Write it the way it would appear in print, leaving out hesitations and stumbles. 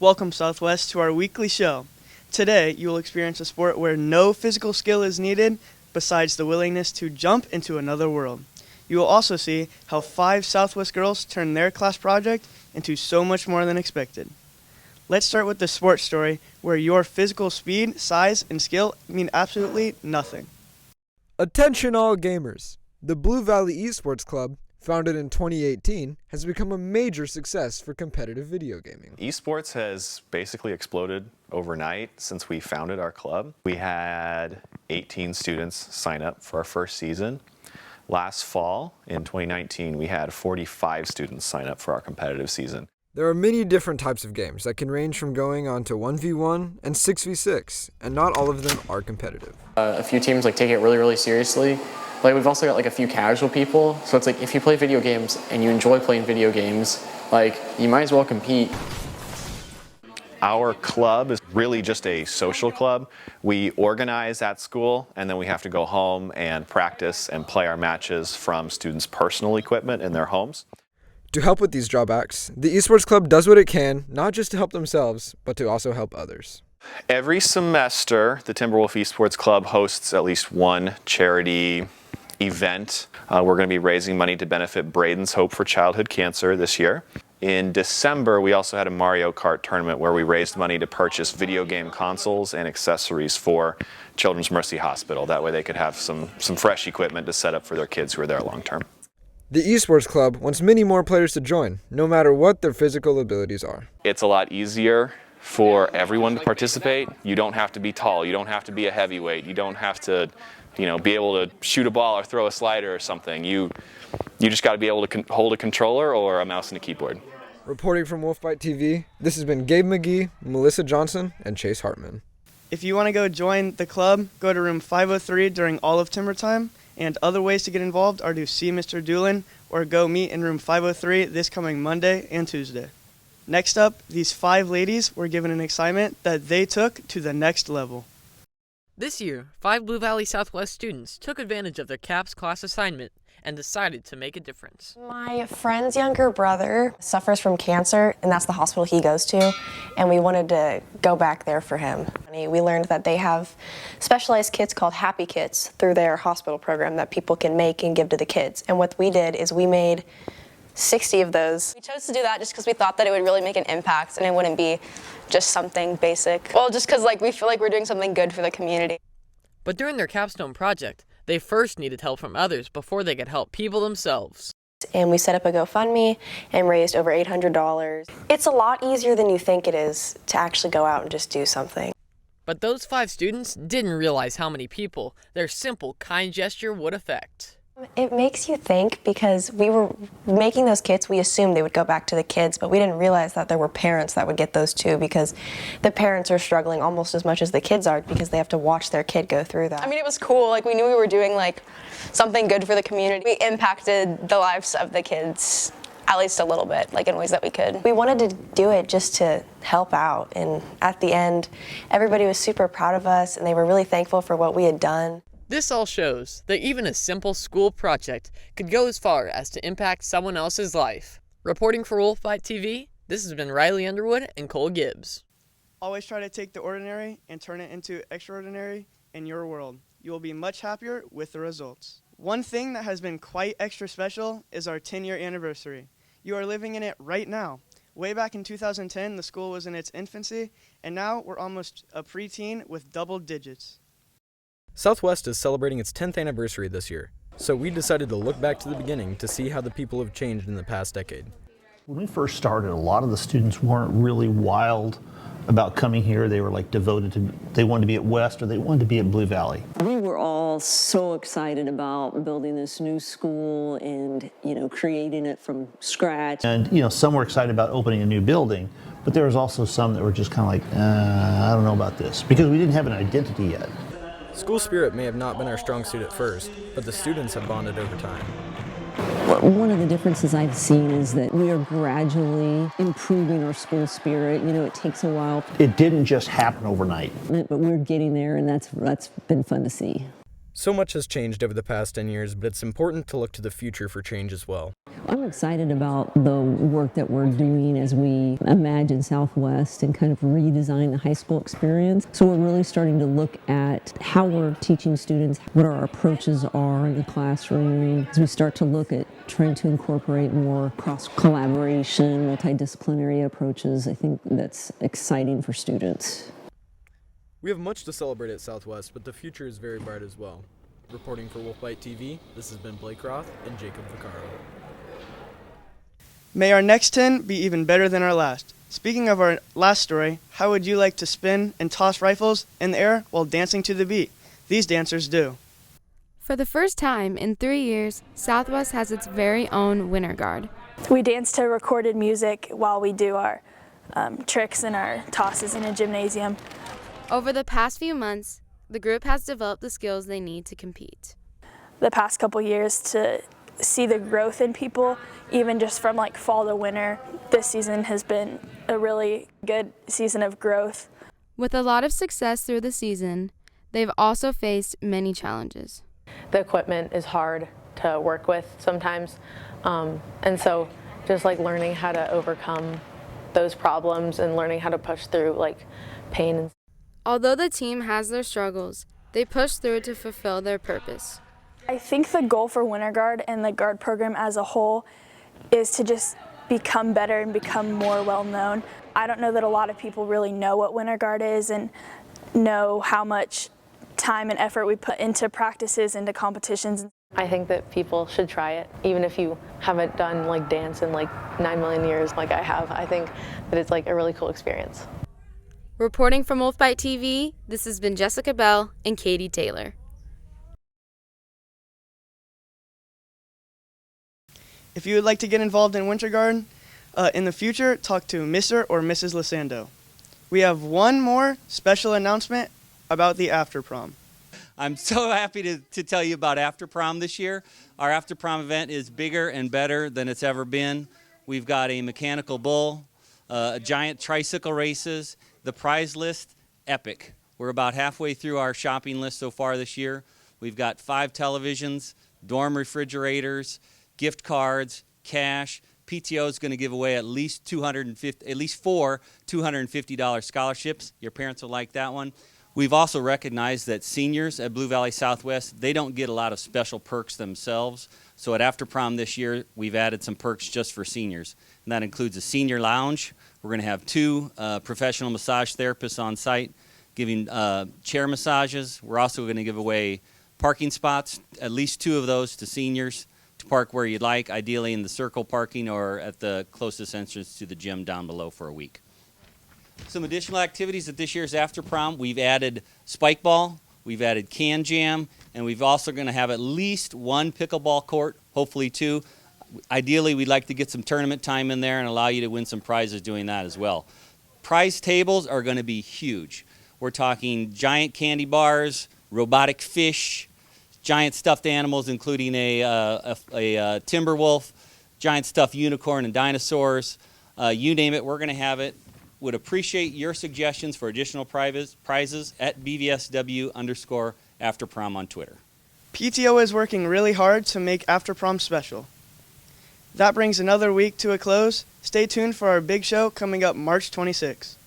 Welcome, Southwest, to our weekly show. Today, you will experience a sport where no physical skill is needed besides the willingness to jump into another world. You will also see how 5 Southwest girls turned their class project into so much more than expected. Let's start with the sports story where your physical speed, size, and skill mean absolutely nothing. Attention all gamers! The Blue Valley Esports Club, founded in 2018, has become a major success for competitive video gaming. Esports has basically exploded overnight since we founded our club. We had 18 students sign up for our first season. Last fall, in 2019, we had 45 students sign up for our competitive season. There are many different types of games that can range from going on to 1v1 and 6v6, and not all of them are competitive. A few teams take it really seriously. We've also got a few casual people, so it's if you play video games and you enjoy playing video games, you might as well compete. Our club is really just a social club. We organize at school, and then we have to go home and practice and play our matches from students' personal equipment in their homes. To help with these drawbacks, the Esports Club does what it can, not just to help themselves, but to also help others. Every semester, the Timberwolf Esports Club hosts at least one charity event. We're going to be raising money to benefit Braden's Hope for Childhood Cancer this year. In December, we also had a Mario Kart tournament where we raised money to purchase video game consoles and accessories for Children's Mercy Hospital. That way they could have some fresh equipment to set up for their kids who are there long term. The Esports Club wants many more players to join, no matter what their physical abilities are. It's a lot easier for everyone to participate. You don't have to be tall, you don't have to be a heavyweight, you don't have to be able to shoot a ball or throw a slider or something. You just got to be able to hold a controller or a mouse and a keyboard. Reporting from Wolfbyte TV, this has been Gabe McGee, Melissa Johnson, and Chase Hartman. If you want to go join the club, go to room 503 during all of timber time, and other ways to get involved are to see Mr. Doolin or go meet in room 503 this coming Monday and Tuesday. Next up, these 5 ladies were given an assignment that they took to the next level. This year, 5 Blue Valley Southwest students took advantage of their CAPS class assignment and decided to make a difference. My friend's younger brother suffers from cancer, and that's the hospital he goes to, and we wanted to go back there for him. We learned that they have specialized kits called Happy Kits through their hospital program that people can make and give to the kids. And what we did is we made 60 of those. We chose to do that just because we thought that it would really make an impact and it wouldn't be just something basic. Well, just because we feel like we're doing something good for the community. But during their capstone project, they first needed help from others before they could help people themselves. And we set up a GoFundMe and raised over $800. It's a lot easier than you think it is to actually go out and just do something. But those 5 students didn't realize how many people their simple, kind gesture would affect. It makes you think, because we were making those kits, we assumed they would go back to the kids, but we didn't realize that there were parents that would get those too, because the parents are struggling almost as much as the kids are because they have to watch their kid go through that. It was cool. We knew we were doing something good for the community. We impacted the lives of the kids at least a little bit, in ways that we could. We wanted to do it just to help out, and at the end, everybody was super proud of us and they were really thankful for what we had done. This all shows that even a simple school project could go as far as to impact someone else's life. Reporting for Wolfbyte TV, this has been Riley Underwood and Cole Gibbs. Always try to take the ordinary and turn it into extraordinary in your world. You will be much happier with the results. One thing that has been quite extra special is our 10-year anniversary. You are living in it right now. Way back in 2010, the school was in its infancy, and now we're almost a preteen with double digits. Southwest is celebrating its 10th anniversary this year, so we decided to look back to the beginning to see how the people have changed in the past decade. When we first started, a lot of the students weren't really wild about coming here. They were devoted to, they wanted to be at West or they wanted to be at Blue Valley. We were all so excited about building this new school and, creating it from scratch. And, some were excited about opening a new building, but there was also some that were just kind of I don't know about this, because we didn't have an identity yet. School spirit may have not been our strong suit at first, but the students have bonded over time. One of the differences I've seen is that we are gradually improving our school spirit. It takes a while. It didn't just happen overnight. But we're getting there, and that's been fun to see. So much has changed over the past 10 years, but it's important to look to the future for change as well. I'm excited about the work that we're doing as we imagine Southwest and kind of redesign the high school experience. So we're really starting to look at how we're teaching students, what our approaches are in the classroom, as we start to look at trying to incorporate more cross-collaboration, multidisciplinary approaches. I think that's exciting for students. We have much to celebrate at Southwest, but the future is very bright as well. Reporting for Wolfbyte TV, this has been Blake Roth and Jacob Vaccaro. May our next 10 be even better than our last. Speaking of our last story, how would you like to spin and toss rifles in the air while dancing to the beat? These dancers do. For the first time in 3 years, Southwest has its very own Winter Guard. We dance to recorded music while we do our tricks and our tosses in a gymnasium. Over the past few months, the group has developed the skills they need to compete. The past couple years, to see the growth in people, even just from like fall to winter, this season has been a really good season of growth. With a lot of success through the season, they've also faced many challenges. The equipment is hard to work with sometimes, and so just like learning how to overcome those problems and learning how to push through like pain. Although the team has their struggles, they push through to fulfill their purpose. I think the goal for Winter Guard and the Guard program as a whole is to just become better and become more well known. I don't know that a lot of people really know what Winter Guard is and know how much time and effort we put into practices, into competitions. I think that people should try it, even if you haven't done like dance in like 9 million years like I have. I think that it's like a really cool experience. Reporting from Wolfbyte TV, this has been Jessica Bell and Katie Taylor. If you would like to get involved in Winter Guard in the future, talk to Mr. or Mrs. Lisando. We have one more special announcement about the After Prom. I'm so happy to tell you about After Prom this year. Our After Prom event is bigger and better than it's ever been. We've got a mechanical bull, a giant tricycle races, the prize list, epic. We're about halfway through our shopping list so far this year. We've got 5 televisions, dorm refrigerators, gift cards, cash. PTO is going to give away at least 4 $250 scholarships. Your parents will like that one. We've also recognized that seniors at Blue Valley Southwest, they don't get a lot of special perks themselves. So at After Prom this year, we've added some perks just for seniors. And that includes a senior lounge. We're going to have 2 professional massage therapists on site giving chair massages. We're also going to give away parking spots, at least 2 of those to seniors to park where you'd like, ideally in the circle parking or at the closest entrance to the gym down below for a week. Some additional activities at this year's After Prom, we've added spike ball, we've added can jam, and we've also going to have at least 1 pickleball court, hopefully 2. Ideally, we'd like to get some tournament time in there and allow you to win some prizes doing that as well. Prize tables are going to be huge. We're talking giant candy bars, robotic fish, giant stuffed animals including a timber wolf, giant stuffed unicorn and dinosaurs. You name it, we're going to have it. Would appreciate your suggestions for additional prizes at BVSW_After Prom on Twitter. PTO is working really hard to make After Prom special. That brings another week to a close. Stay tuned for our big show coming up March 26.